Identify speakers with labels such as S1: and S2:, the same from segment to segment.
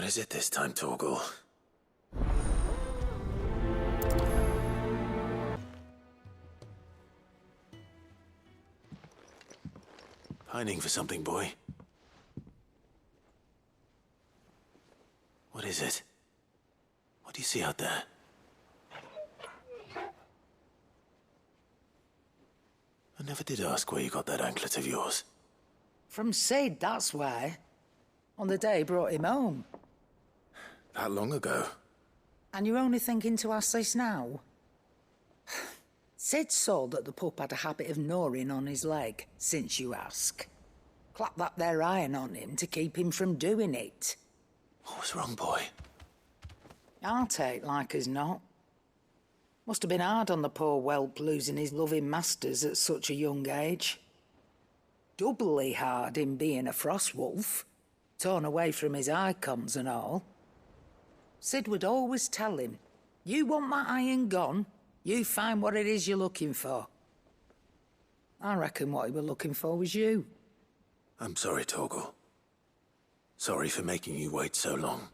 S1: is it this time, Torgal? Pining for something, boy? What is it? What do you see out there? I never did ask where you got that anklet of yours.
S2: From Sid, that's why. On the day he brought him home.
S1: That long ago?
S2: And you're only thinking to ask this now? Sid saw that the pup had a habit of gnawing on his leg, since you ask. Clap that there iron on him to keep him from doing it.
S1: What was wrong, boy?
S2: I'll take like as not. Must have been hard on the poor whelp losing his loving masters at such a young age. Doubly hard in being a frost wolf, torn away from his icons and all. Sid would always tell him, you want that iron gone, you find what it is you're looking for. I reckon what he were looking for was you.
S1: I'm sorry, Torgal. Sorry for making you wait so long.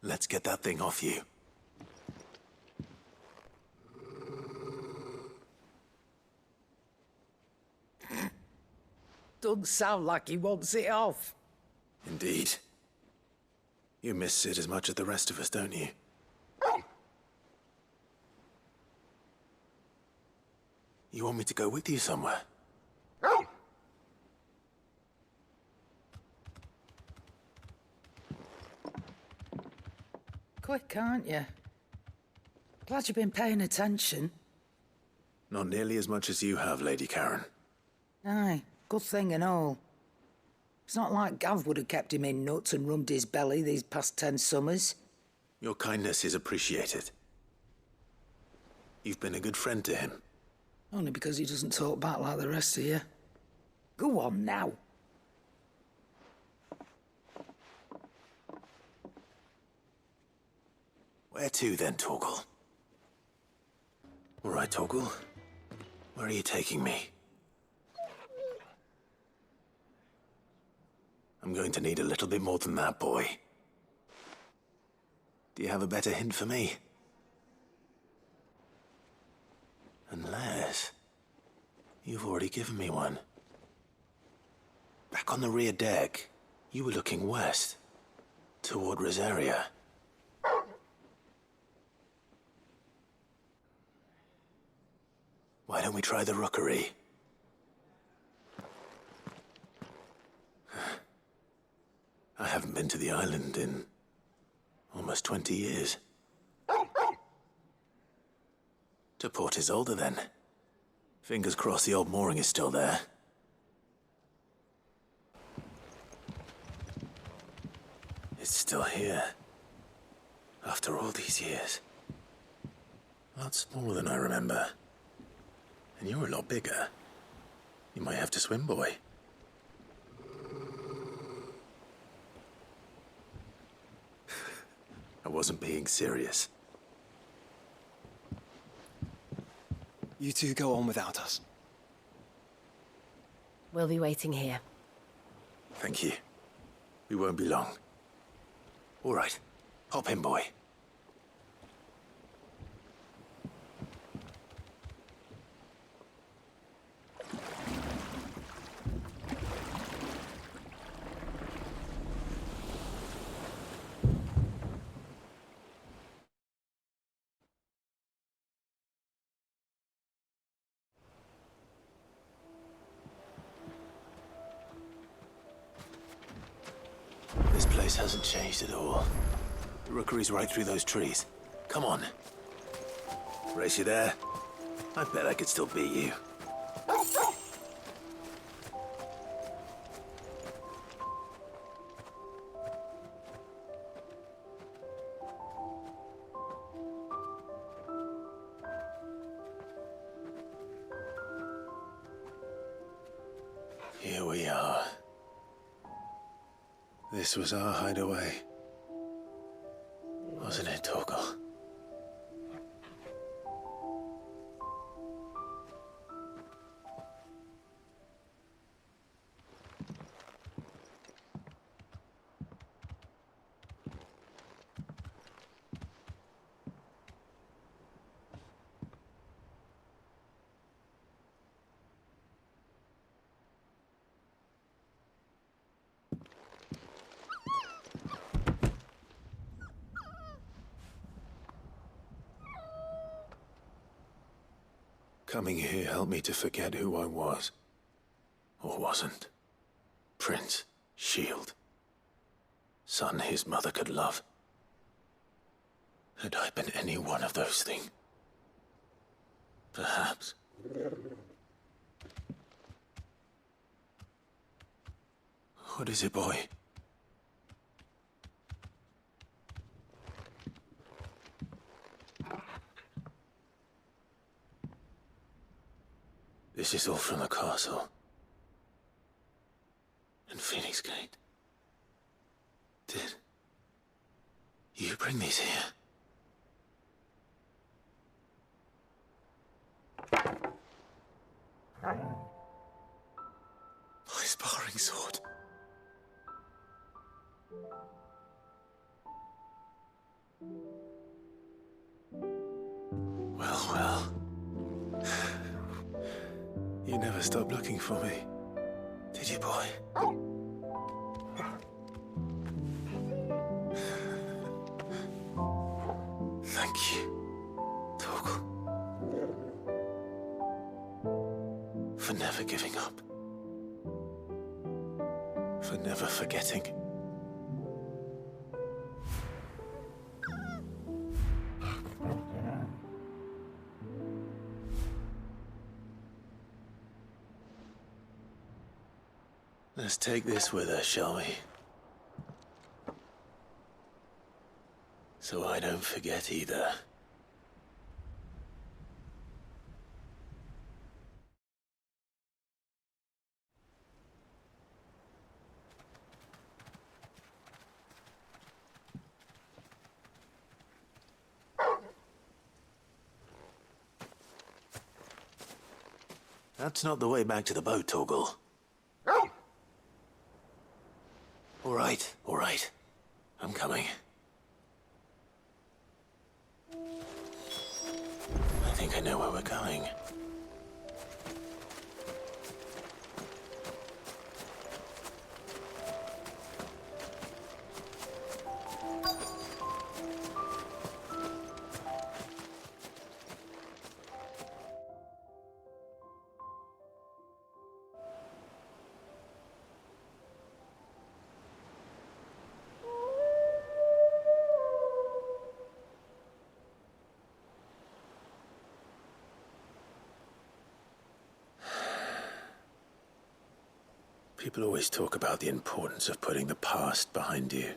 S1: Let's get that thing off you.
S2: Doesn't sound like he wants it off.
S1: Indeed. You miss Sid as much as the rest of us, don't you? You want me to go with you somewhere?
S2: Quick, aren't you? Glad you've been paying attention.
S1: Not nearly as much as you have, Lady Karen.
S2: Aye, good thing and all. It's not like Gav would have kept him in nuts and rubbed his belly these past 10 summers.
S1: Your kindness is appreciated. You've been a good friend to him.
S2: Only because he doesn't talk back like the rest of you. Go on now.
S1: Where to then, Torgal? All right, Torgal. Where are you taking me? I'm going to need a little bit more than that, boy. Do you have a better hint for me? Unless... you've already given me one. Back on the rear deck, you were looking west, toward Rosaria. Why don't we try the rookery? I haven't been to the island in almost 20 years. To Port Isolde, then. Fingers crossed the old mooring is still there. It's still here. After all these years. A lot smaller than I remember. And you're a lot bigger. You might have to swim, boy. I wasn't being serious.
S3: You two go on without us.
S4: We'll be waiting here.
S1: Thank you. We won't be long. All right. Hop in, boy. This place hasn't changed at all. The rookery's right through those trees. Come on. Race you there? I bet I could still beat you. Here we are. This was our hideaway. Wasn't it, Torgal? Coming here helped me to forget who I was. Or wasn't. Prince, shield. Son his mother could love. Had I been any one of those things? Perhaps. What is it, boy? This is all from the castle. And Phoenix Gate. Did you bring these here? My sparring sword. Well. You never stopped looking for me, did you, boy? Thank you, Torgal, for never giving up, for never forgetting. Let's take this with us, shall we? So I don't forget either. That's not the way back to the boat, Torgal. All right. I'm coming. I think I know where we're going. People always talk about the importance of putting the past behind you.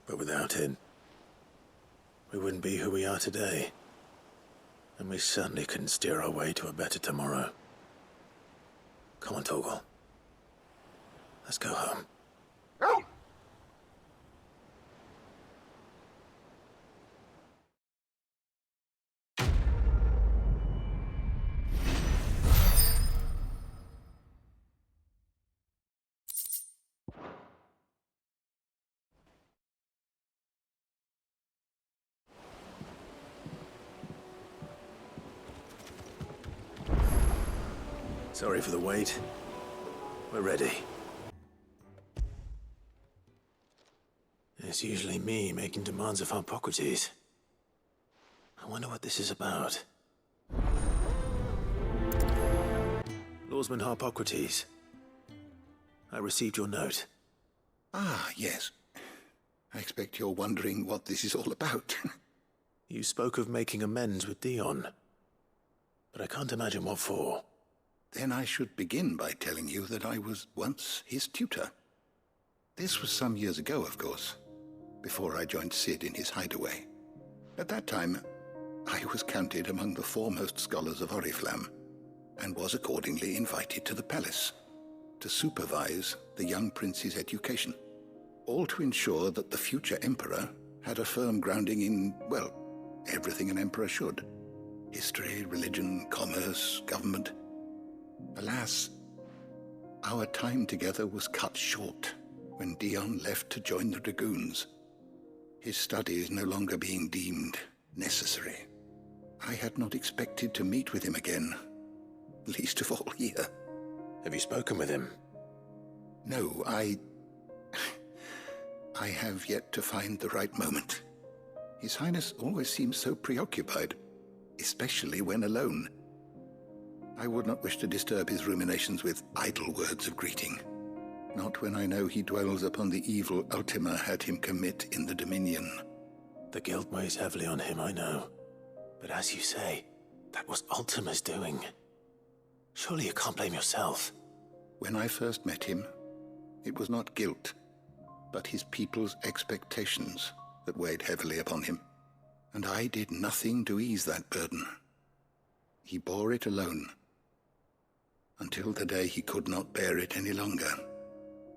S1: But without it, we wouldn't be who we are today. And we certainly couldn't steer our way to a better tomorrow. Come on, Torgal. Let's go home. Sorry for the wait. We're ready. It's usually me making demands of Harpocrates. I wonder what this is about. Lawsman Harpocrates. I received your note.
S4: Ah, yes. I expect you're wondering what this is all about.
S1: You spoke of making amends with Dion. But I can't imagine what for.
S4: Then I should begin by telling you that I was once his tutor. This was some years ago, of course, before I joined Sid in his hideaway. At that time, I was counted among the foremost scholars of Oriflamme, and was accordingly invited to the palace to supervise the young prince's education, all to ensure that the future emperor had a firm grounding in, well, everything an emperor should. History, religion, commerce, government. Alas, our time together was cut short when Dion left to join the Dragoons, his studies no longer being deemed necessary. I had not expected to meet with him again, least of all here.
S1: Have you spoken with him?
S4: No, I have yet to find the right moment. His Highness always seems so preoccupied, especially when alone. I would not wish to disturb his ruminations with idle words of greeting. Not when I know he dwells upon the evil Ultima had him commit in the Dominion.
S1: The guilt weighs heavily on him, I know. But as you say, that was Ultima's doing. Surely you can't blame yourself.
S4: When I first met him, it was not guilt, but his people's expectations that weighed heavily upon him. And I did nothing to ease that burden. He bore it alone, until the day he could not bear it any longer.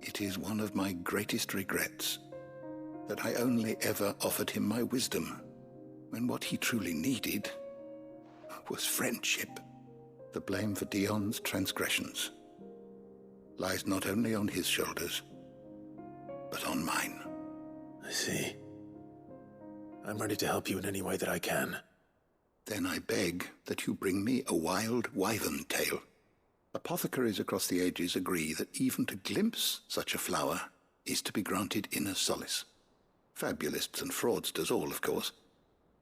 S4: It is one of my greatest regrets that I only ever offered him my wisdom, when what he truly needed was friendship. The blame for Dion's transgressions lies not only on his shoulders, but on mine.
S1: I see. I'm ready to help you in any way that I can.
S4: Then I beg that you bring me a wild wyvern tail. Apothecaries across the ages agree that even to glimpse such a flower is to be granted inner solace. Fabulists and fraudsters all, of course.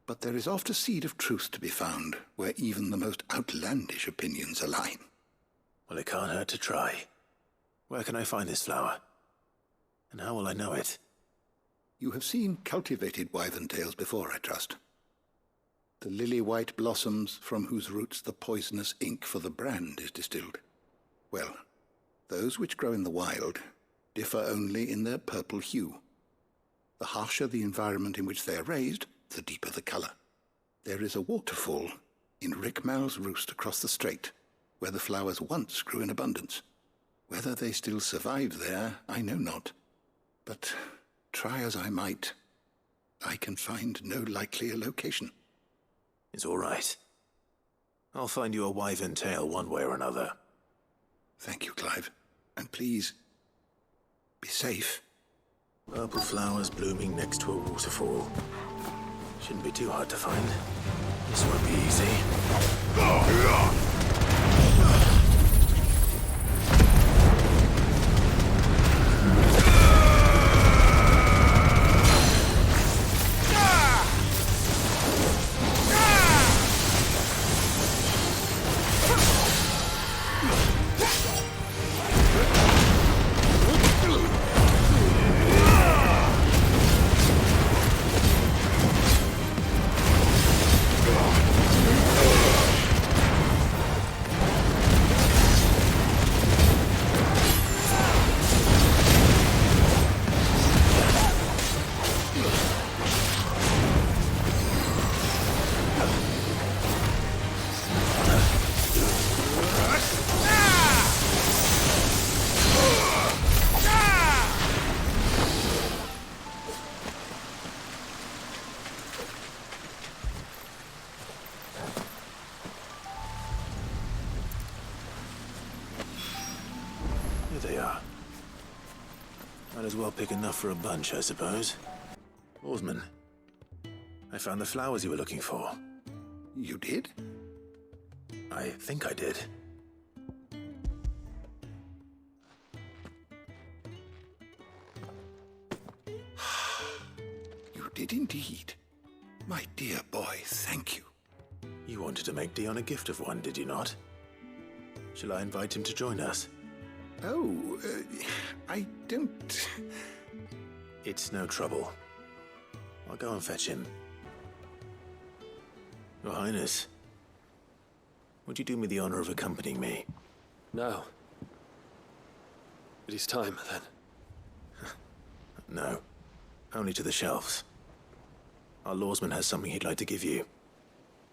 S4: But there is oft a seed of truth to be found where even the most outlandish opinions align.
S1: Well, it can't hurt to try. Where can I find this flower? And how will I know it?
S4: You have seen cultivated wyvern tails before, I trust. The lily-white blossoms from whose roots the poisonous ink for the brand is distilled. Well, those which grow in the wild differ only in their purple hue. The harsher the environment in which they are raised, the deeper the color. There is a waterfall in Rickmal's roost across the strait, where the flowers once grew in abundance. Whether they still survive there, I know not. But try as I might, I can find no likelier location.
S1: It's all right. I'll find you a wyvern tail one way or another.
S4: Thank you, Clive. And please, be safe.
S1: Purple flowers blooming next to a waterfall. Shouldn't be too hard to find. This won't be easy. Here they are. Might as well pick enough for a bunch, I suppose. Oarsman, I found the flowers you were looking for.
S4: You did?
S1: I think I did.
S4: You did indeed. My dear boy, thank you.
S1: You wanted to make Dion a gift of one, did you not? Shall I invite him to join us?
S4: Oh, I don't...
S1: It's no trouble. I'll go and fetch him. Your Highness, would you do me the honor of accompanying me?
S3: Now. It is time, then.
S1: No. Only to the shelves. Our lawsman has something he'd like to give you.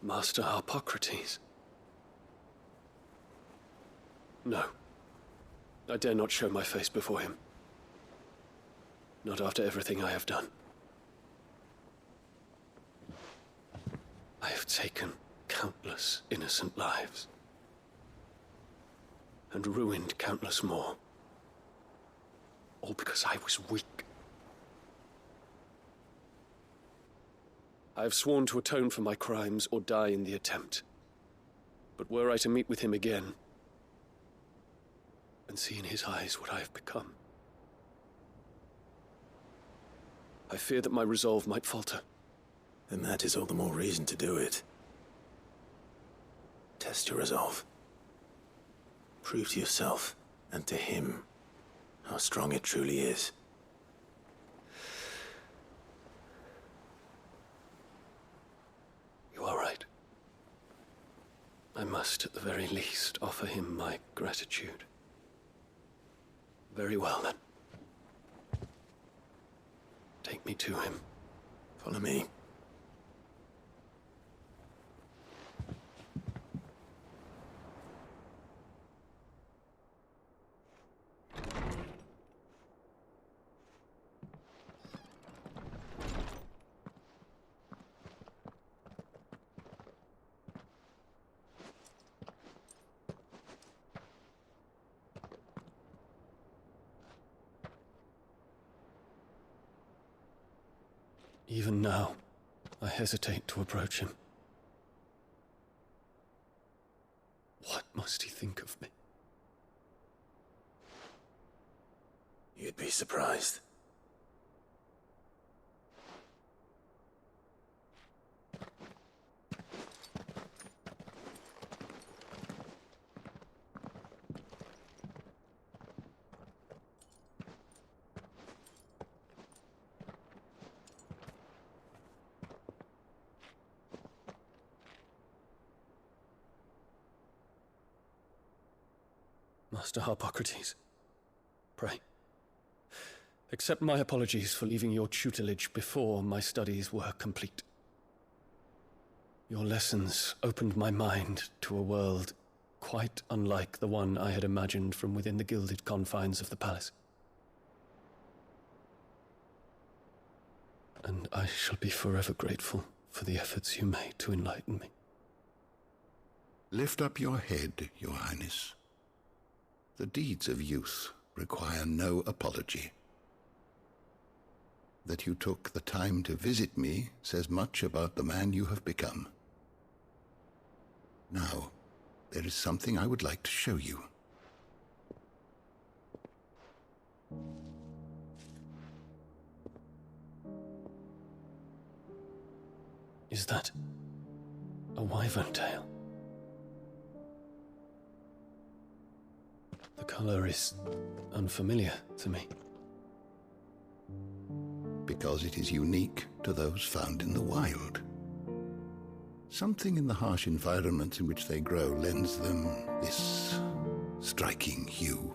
S3: Master Harpocrates. No. I dare not show my face before him. Not after everything I have done. I have taken countless innocent lives. And ruined countless more. All because I was weak. I have sworn to atone for my crimes or die in the attempt. But were I to meet with him again, and see in his eyes what I have become, I fear that my resolve might falter.
S1: Then that is all the more reason to do it. Test your resolve. Prove to yourself, and to him, how strong it truly is.
S3: You are right. I must, at the very least, offer him my gratitude. Very well, then. Take me to him.
S1: Follow me.
S3: Even now, I hesitate to approach him. What must he think of me?
S1: You'd be surprised.
S3: Master Harpocrates, pray, accept my apologies for leaving your tutelage before my studies were complete. Your lessons opened my mind to a world quite unlike the one I had imagined from within the gilded confines of the palace. And I shall be forever grateful for the efforts you made to enlighten me.
S4: Lift up your head, Your Highness. The deeds of youth require no apology. That you took the time to visit me says much about the man you have become. Now, there is something I would like to show you.
S3: Is that a wyvern tail? The color is unfamiliar to me.
S4: Because it is unique to those found in the wild. Something in the harsh environments in which they grow lends them this striking hue.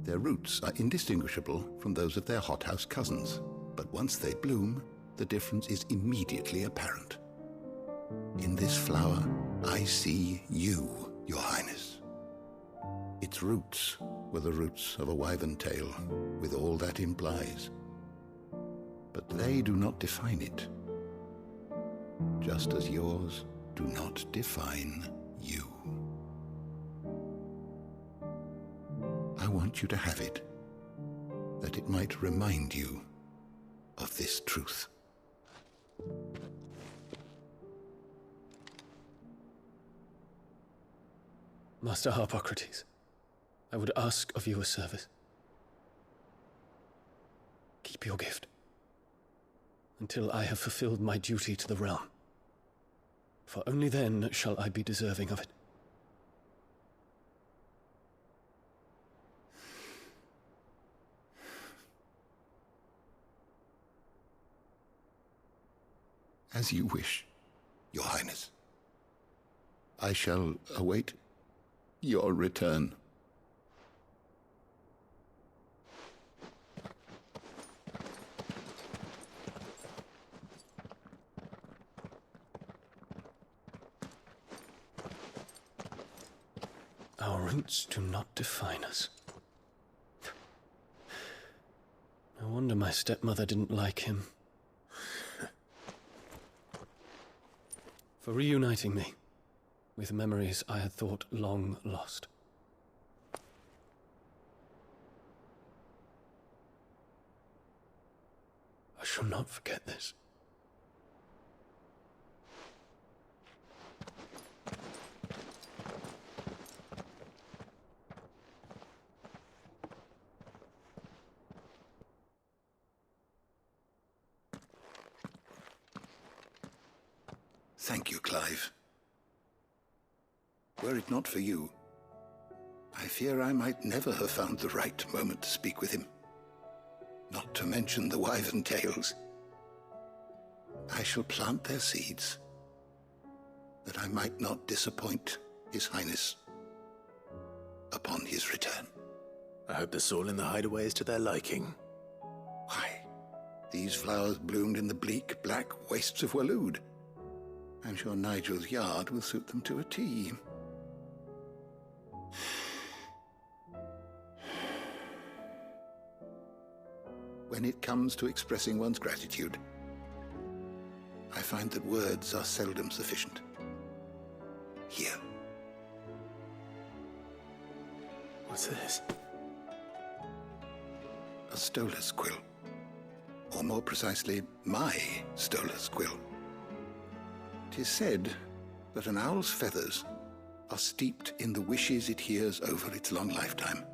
S4: Their roots are indistinguishable from those of their hothouse cousins, but once they bloom, the difference is immediately apparent. In this flower, I see you, Your Highness. Its roots were the roots of a wyvern tail, with all that implies. But they do not define it, just as yours do not define you. I want you to have it, that it might remind you of this truth.
S3: Master Harpocrates, I would ask of you a service. Keep your gift until I have fulfilled my duty to the realm, for only then shall I be deserving of it.
S4: As you wish, Your Highness. I shall await your return.
S3: Our roots do not define us. No wonder my stepmother didn't like him. For reuniting me with memories I had thought long lost. I shall not forget this.
S4: Thank you, Clive. Were it not for you, I fear I might never have found the right moment to speak with him. Not to mention the wyvern tales. I shall plant their seeds, that I might not disappoint His Highness upon his return.
S1: I hope the soil in the hideaway is to their liking.
S4: Why, these flowers bloomed in the bleak, black wastes of Waloed. I'm sure Nigel's yard will suit them to a T. When it comes to expressing one's gratitude, I find that words are seldom sufficient. Here.
S1: What's this?
S4: A stolas quill. Or more precisely, my stolas quill. 'Tis said that an owl's feathers are steeped in the wishes it hears over its long lifetime.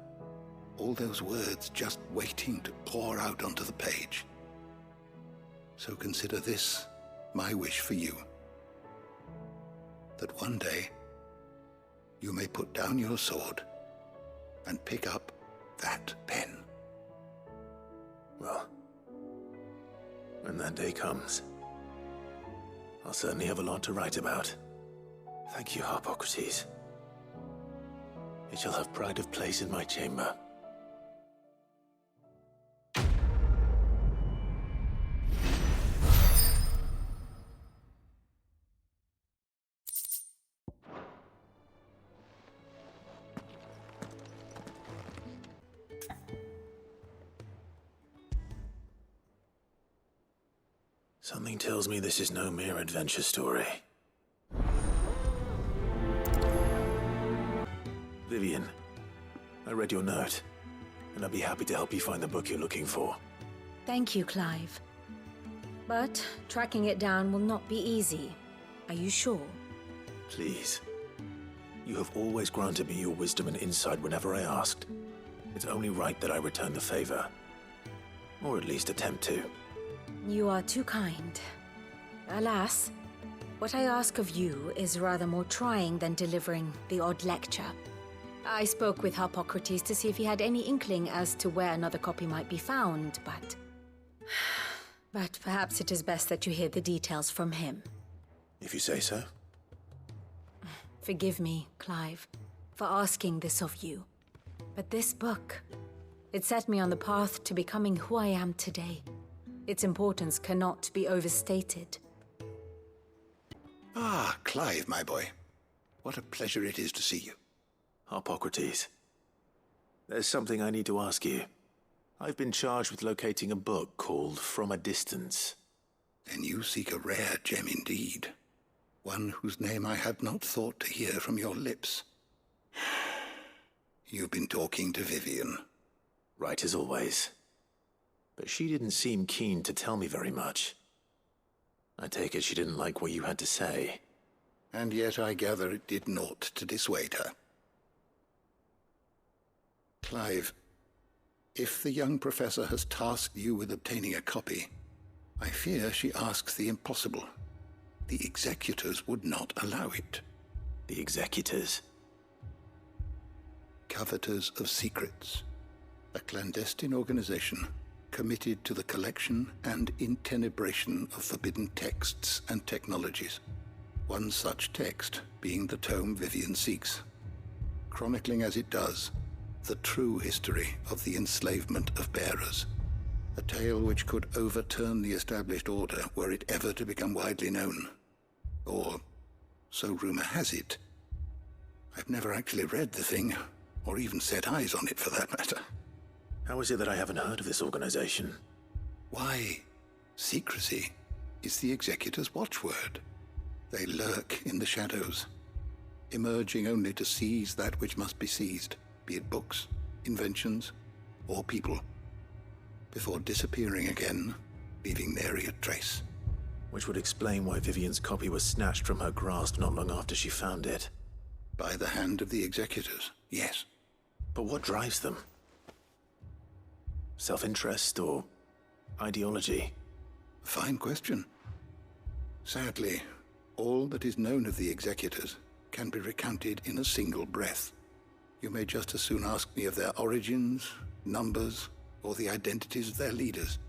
S4: All those words just waiting to pour out onto the page. So consider this my wish for you. That one day you may put down your sword and pick up that pen.
S1: Well, when that day comes, I'll certainly have a lot to write about. Thank you, Harpocrates. It shall have pride of place in my chamber. Something tells me this is no mere adventure story. Vivian, I read your note, and I'd be happy to help you find the book you're looking for.
S5: Thank you, Clive. But tracking it down will not be easy. Are you sure?
S1: Please. You have always granted me your wisdom and insight whenever I asked. It's only right that I return the favor. Or at least attempt to.
S5: You are too kind. Alas, what I ask of you is rather more trying than delivering the odd lecture. I spoke with Harpocrates to see if he had any inkling as to where another copy might be found, but... But perhaps it is best that you hear the details from him.
S1: If you say so.
S5: Forgive me, Clive, for asking this of you. But this book, it set me on the path to becoming who I am today. Its importance cannot be overstated.
S4: Ah, Clive, my boy. What a pleasure it is to see you.
S1: Harpocrates, there's something I need to ask you. I've been charged with locating a book called From a Distance.
S4: Then you seek a rare gem indeed. One whose name I had not thought to hear from your lips. You've been talking to Vivian.
S1: Right as always. But she didn't seem keen to tell me very much. I take it she didn't like what you had to say.
S4: And yet I gather it did naught to dissuade her. Clive, if the young professor has tasked you with obtaining a copy, I fear she asks the impossible. The executors would not allow it.
S1: The executors?
S4: Coveters of Secrets, a clandestine organization committed to the collection and intenebration of forbidden texts and technologies. One such text being the tome Vivian seeks, chronicling as it does the true history of the enslavement of bearers, a tale which could overturn the established order were it ever to become widely known. Or, so rumor has it. I've never actually read the thing, or even set eyes on it for that matter.
S1: How is it that I haven't heard of this organization?
S4: Why, secrecy is the executor's watchword. They lurk in the shadows, emerging only to seize that which must be seized, be it books, inventions, or people, before disappearing again, leaving nary a trace.
S1: Which would explain why Vivian's copy was snatched from her grasp not long after she found it.
S4: By the hand of the executors, yes.
S1: But what drives them? Self-interest or ideology?
S4: Fine question. Sadly, all that is known of the executors can be recounted in a single breath. You may just as soon ask me of their origins, numbers, or the identities of their leaders.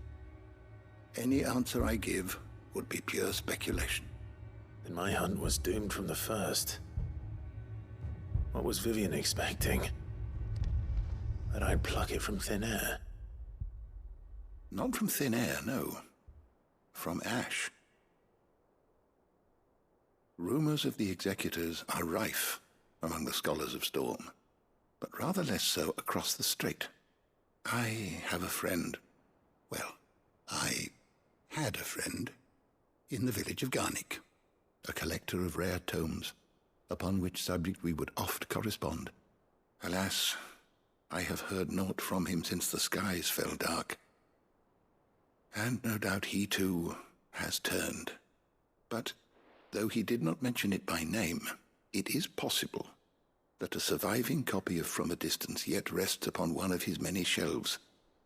S4: Any answer I give would be pure speculation.
S1: Then my hunt was doomed from the first. What was Vivian expecting? That I'd pluck it from thin air?
S4: Not from thin air, no. From ash. Rumors of the executors are rife among the scholars of Storm, but rather less so across the strait. I have a friend. Well, I had a friend in the village of Garnick, a collector of rare tomes, upon which subject we would oft correspond. Alas, I have heard naught from him since the skies fell dark. And no doubt he too has turned. But though he did not mention it by name, it is possible that a surviving copy of From a Distance yet rests upon one of his many shelves,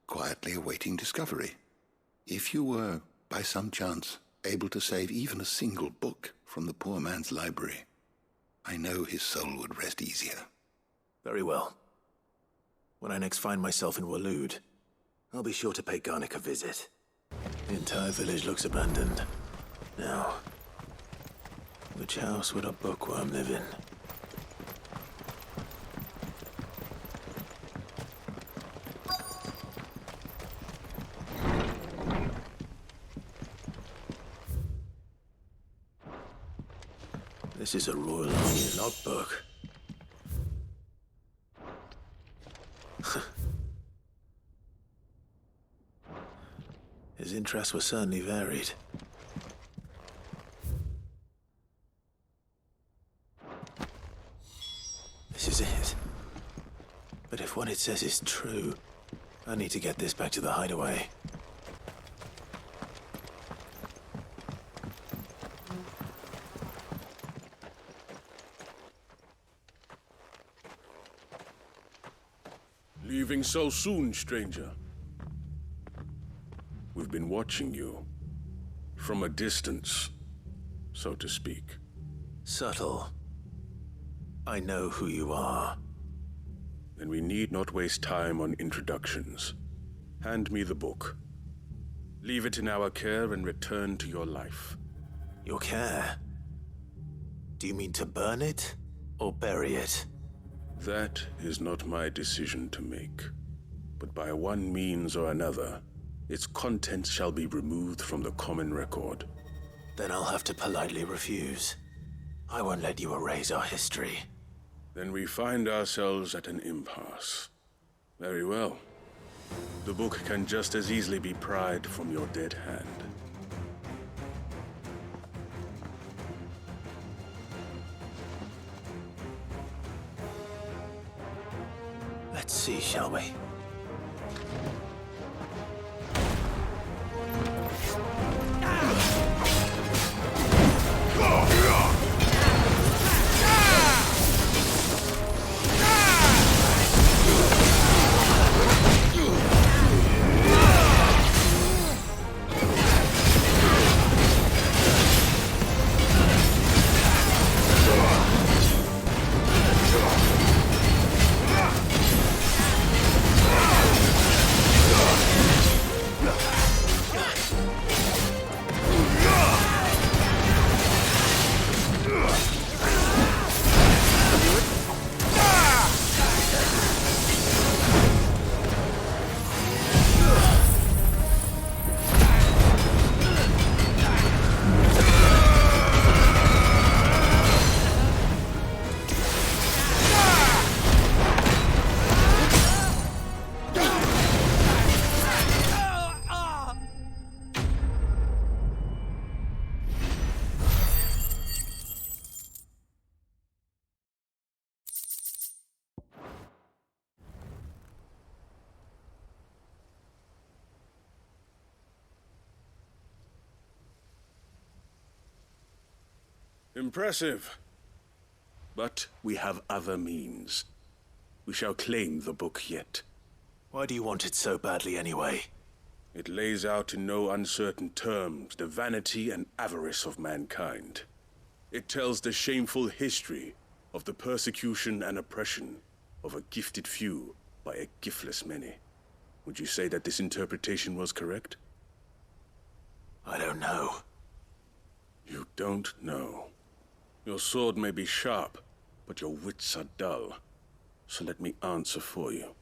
S4: quietly awaiting discovery. If you were, by some chance, able to save even a single book from the poor man's library, I know his soul would rest easier.
S1: Very well. When I next find myself in Waloed, I'll be sure to pay Garnick a visit. The entire village looks abandoned. Now, which house would a bookworm live in? This is a Royal Army logbook. His interests were certainly varied. This is it. But if what it says is true, I need to get this back to the hideaway.
S6: Leaving so soon, stranger? We've been watching you. From a distance, so to speak.
S1: Subtle. I know who you are.
S6: Then we need not waste time on introductions. Hand me the book. Leave it in our care and return to your life.
S1: Your care? Do you mean to burn it or bury it?
S6: That is not my decision to make. But by one means or another, its contents shall be removed from the common record.
S1: Then I'll have to politely refuse. I won't let you erase our history.
S6: Then we find ourselves at an impasse. Very well. The book can just as easily be pried from your dead hand.
S1: Let's see, shall we?
S6: Impressive. But we have other means. We shall claim the book yet.
S1: Why do you want it so badly anyway?
S6: It lays out in no uncertain terms the vanity and avarice of mankind. It tells the shameful history of the persecution and oppression of a gifted few by a giftless many. Would you say that this interpretation was correct?
S1: I don't know.
S6: You don't know. Your sword may be sharp, but your wits are dull. So let me answer for you.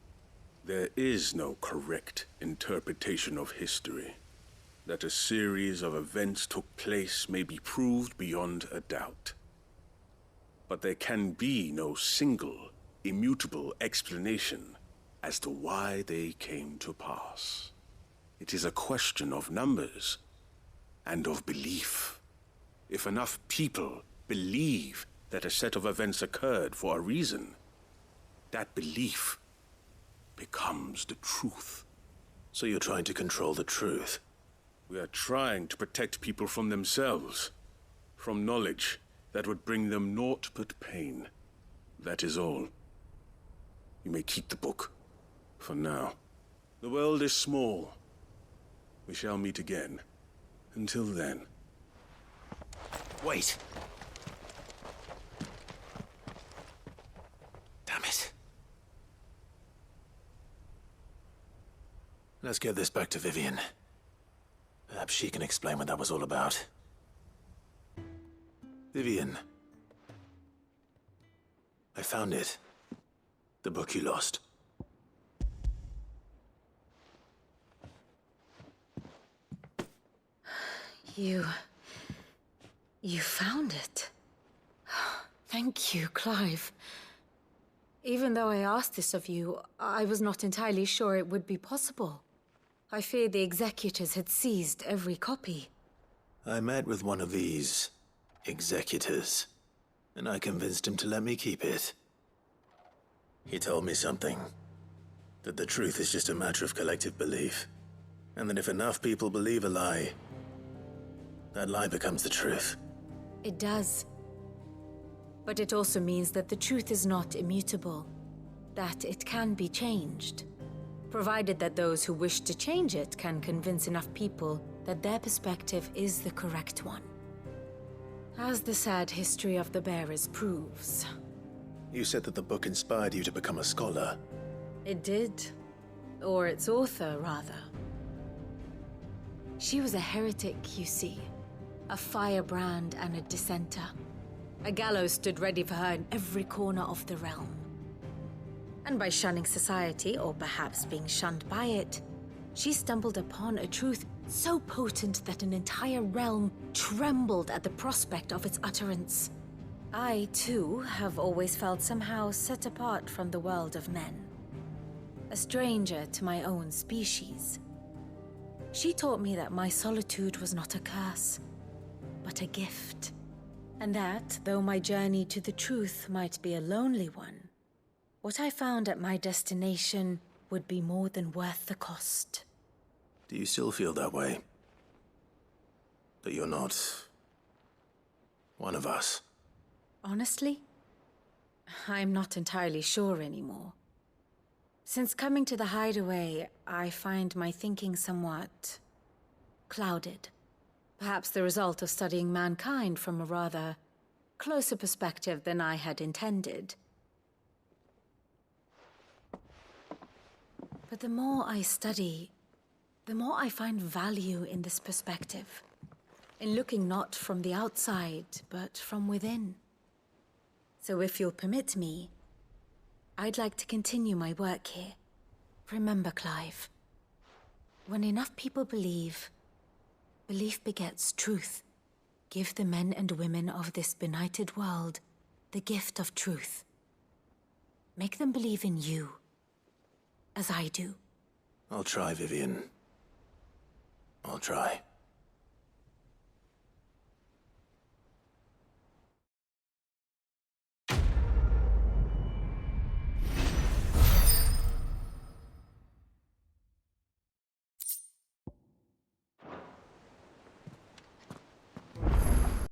S6: There is no correct interpretation of history. That a series of events took place may be proved beyond a doubt. But there can be no single, immutable explanation as to why they came to pass. It is a question of numbers and of belief. If enough people believe that a set of events occurred for a reason, that belief becomes the truth.
S1: So you're trying to control the truth?
S6: We are trying to protect people from themselves, from knowledge that would bring them naught but pain. That is all. You may keep the book, for now. The world is small. We shall meet again. Until then.
S1: Wait! Damn it. Let's get this back to Vivian. Perhaps she can explain what that was all about. Vivian. I found it. The book you lost.
S5: You found it. Thank you, Clive. Even though I asked this of you, I was not entirely sure it would be possible. I feared the executors had seized every copy.
S1: I met with one of these executors, and I convinced him to let me keep it. He told me something. That the truth is just a matter of collective belief. And that if enough people believe a lie, that lie becomes the truth.
S5: It does. But it also means that the truth is not immutable. That it can be changed. Provided that those who wish to change it can convince enough people that their perspective is the correct one. As the sad history of the bearers proves.
S1: You said that the book inspired you to become a scholar.
S5: It did. Or its author, rather. She was a heretic, you see. A firebrand and a dissenter. A gallows stood ready for her in every corner of the realm. And by shunning society, or perhaps being shunned by it, she stumbled upon a truth so potent that an entire realm trembled at the prospect of its utterance. I, too, have always felt somehow set apart from the world of men. A stranger to my own species. She taught me that my solitude was not a curse, but a gift. And that, though my journey to the truth might be a lonely one, what I found at my destination would be more than worth the cost.
S1: Do you still feel that way? That you're not one of us?
S5: Honestly, I'm not entirely sure anymore. Since coming to the hideaway, I find my thinking somewhat clouded. Perhaps the result of studying mankind from a rather closer perspective than I had intended. But the more I study, the more I find value in this perspective. In looking not from the outside, but from within. So if you'll permit me, I'd like to continue my work here. Remember, Clive, when enough people believe, belief begets truth. Give the men and women of this benighted world the gift of truth. Make them believe in you, as I do.
S1: I'll try, Vivian. I'll try.